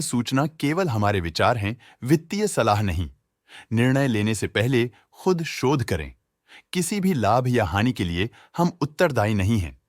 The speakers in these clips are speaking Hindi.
सूचना केवल हमारे विचार हैं, वित्तीय सलाह नहीं। निर्णय लेने से पहले खुद शोध करें। किसी भी लाभ या हानि के लिए हम उत्तरदायी नहीं हैं।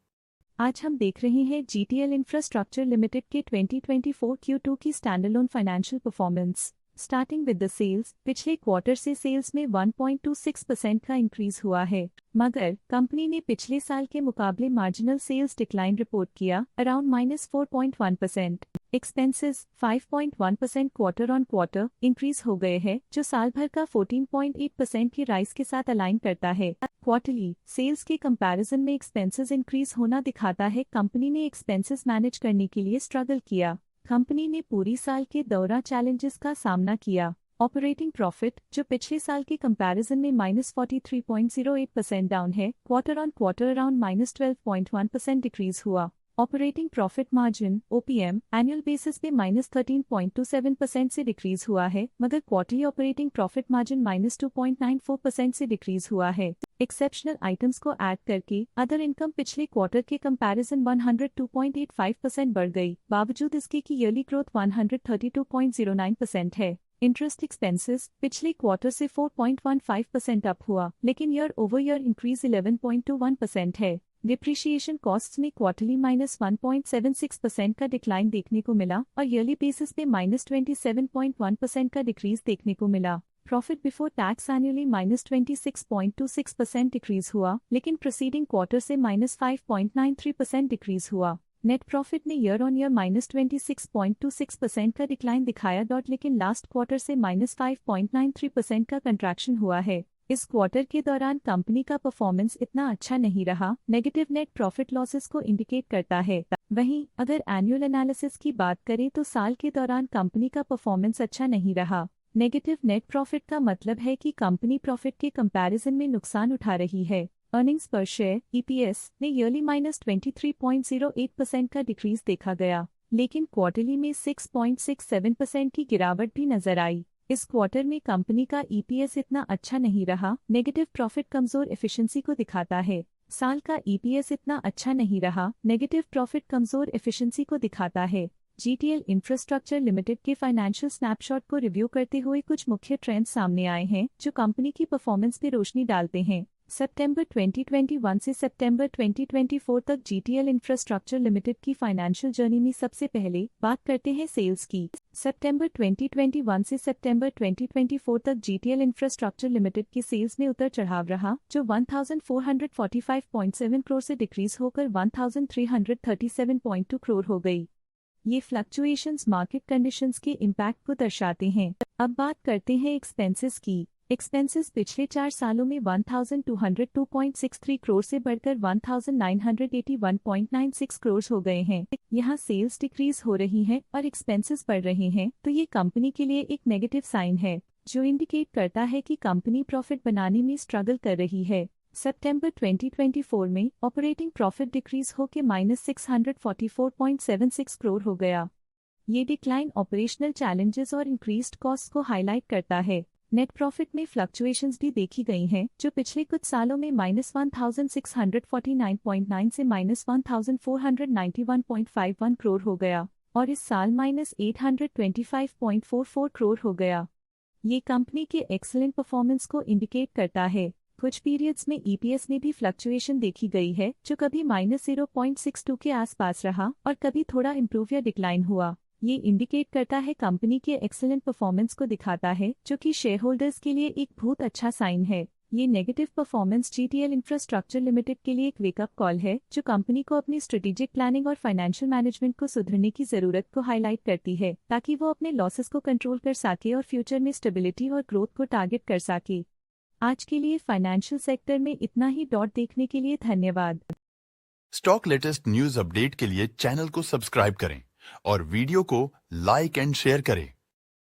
आज हम देख रहे हैं जीटीएल इंफ्रास्ट्रक्चर लिमिटेड के 2024 Q2 की standalone financial performance. Starting with the sales, पिछले क्वार्टर से सेल्स में 1.26% का इंक्रीज हुआ है, मगर कंपनी ने पिछले साल के मुकाबले मार्जिनल सेल्स डिक्लाइन रिपोर्ट किया, around -4.1%। Expenses 5.1% quarter on quarter increase हो गए हैं, जो साल भर का 14.8% की राइज के साथ अलाइन करता है। क्वार्टरली सेल्स के कंपैरिजन में एक्सपेंसेस इंक्रीज होना दिखाता है कंपनी ने एक्सपेंसेस मैनेज करने के लिए स्ट्रगल किया। कंपनी ने पूरी साल के दौरान चैलेंजेस का सामना किया। ऑपरेटिंग प्रॉफिट, जो पिछले साल के कंपैरिजन में -43.08% डाउन है, quarter on quarter around -12.1% decrease हुआ। Operating profit margin OPM annual basis पे -13.27% से डिक्रीज हुआ है, मगर क्वार्टरली ऑपरेटिंग प्रॉफिट मार्जिन -2.94% से डिक्रीज हुआ है। एक्सेप्शनल आइटम्स को ऐड करके अदर इनकम पिछले क्वार्टर के कंपैरिजन 102.85% बढ़ गई, बावजूद इसके की ईयरली ग्रोथ 132.09% है। इंटरेस्ट एक्सपेंसेस पिछले क्वार्टर से 4.15% अप हुआ, लेकिन ईयर ओवर ईयर इंक्रीज 11.21% है। डिप्रिशिएशन कॉस्ट्स में क्वार्टरली -1.76% का डिक्लाइन देखने को मिला और ईयरली बेसिस पे -27.1% का डिक्रीज देखने को मिला। Profit before tax annually -26.26% decrease हुआ, लेकिन प्रीसीडिंग क्वार्टर से -5.93% डिक्रीज हुआ। नेट प्रॉफिट ने ईयर ऑन ईयर -26.26% का डिक्लाइन दिखाया, लेकिन लास्ट क्वार्टर से -5.93% का कंट्रैक्शन हुआ है। इस क्वार्टर के दौरान कंपनी का परफॉर्मेंस इतना अच्छा नहीं रहा, नेगेटिव नेट प्रॉफिट लॉसेस को इंडिकेट करता है। वहीं अगर एनुअल एनालिसिस की बात करें तो साल के दौरान कंपनी का परफॉर्मेंस अच्छा नहीं रहा। नेगेटिव नेट प्रॉफिट का मतलब है कि कंपनी प्रॉफिट के कंपैरिजन में नुकसान उठा रही है। अर्निंग्स पर शेयर EPS ने ईयरली -23.08% का डिक्रीज देखा गया, लेकिन क्वार्टरली में 6.67% की गिरावट भी नजर आई। इस क्वार्टर में कंपनी का EPS इतना अच्छा नहीं रहा, नेगेटिव प्रॉफिट कमजोर एफिशिएंसी को दिखाता है। साल का EPS इतना अच्छा नहीं रहा, नेगेटिव प्रॉफिट कमजोर एफिशिएंसी को दिखाता है। जीटीएल इंफ्रास्ट्रक्चर लिमिटेड के फाइनेंशियल स्नैपशॉट को रिव्यू करते हुए कुछ मुख्य ट्रेंड्स सामने आए हैं, जो कंपनी की परफॉर्मेंस पर रोशनी डालते हैं। सितंबर 2021 से सितंबर 2024 तक जीटीएल इंफ्रास्ट्रक्चर लिमिटेड की फाइनेंशियल जर्नी में सबसे पहले बात करते हैं सेल्स की। सितंबर 2021 से सितंबर 2024 तक जीटीएल इंफ्रास्ट्रक्चर लिमिटेड की सेल्स में उतर चढ़ाव रहा, जो 1445.7 करोड़ से डिक्रीज होकर 1337.2 करोड़ हो गई। ये फ्लक्चुएशंस मार्केट कंडीशंस के इम्पैक्ट को दर्शाते हैं। अब बात करते हैं एक्सपेंसेस की। एक्सपेंसेस पिछले 4 सालों में 1202.63 करोड़ से बढ़कर 1981.96 करोड़ हो गए हैं। यहाँ सेल्स डिक्रीज हो रही हैं और एक्सपेंसेस बढ़ रहे हैं, तो ये कंपनी के लिए एक नेगेटिव साइन है, जो इंडिकेट करता है कि कंपनी प्रॉफिट बनाने में स्ट्रगल कर रही है। सितंबर 2024 में ऑपरेटिंग प्रॉफिट डिक्रीज होकर -644.76 करोड़ हो गया। ये डिक्लाइन ऑपरेशनल चैलेंजेस और इंक्रीज्ड कॉस्ट को हाईलाइट करता है। नेट प्रॉफिट में फ्लक्चुएशंस भी देखी गई हैं, जो पिछले कुछ सालों में -1649.9 से -1491.51 करोड़ हो गया और इस साल -825.44 करोड़ हो गया। ये कंपनी के एक्सीलेंट परफॉर्मेंस को इंडिकेट करता है। कुछ पीरियड्स में EPS में भी फ्लक्चुएशन देखी गई है, जो कभी -0.62 के आसपास रहा और कभी थोड़ा इम्प्रूव या डिक्लाइन हुआ। ये इंडिकेट करता है कंपनी के एक्सीलेंट परफॉर्मेंस को दिखाता है, जो कि शेयर होल्डर्स के लिए एक बहुत अच्छा साइन है। ये negative performance GTL infrastructure limited के लिए एक वेकअप कॉल है, जो कंपनी को अपनी स्ट्रेटेजिक प्लानिंग और फाइनेंशियल मैनेजमेंट को सुधरने की जरूरत को हाईलाइट करती है, ताकि वो अपने लॉसेस को कंट्रोल कर सके और फ्यूचर में स्टेबिलिटी और ग्रोथ को टारगेट कर सके। आज के लिए फाइनेंशियल सेक्टर में इतना ही। देखने के लिए धन्यवाद। स्टॉक लेटेस्ट न्यूज अपडेट के लिए चैनल को सब्सक्राइब करें और वीडियो को लाइक एंड शेयर करें।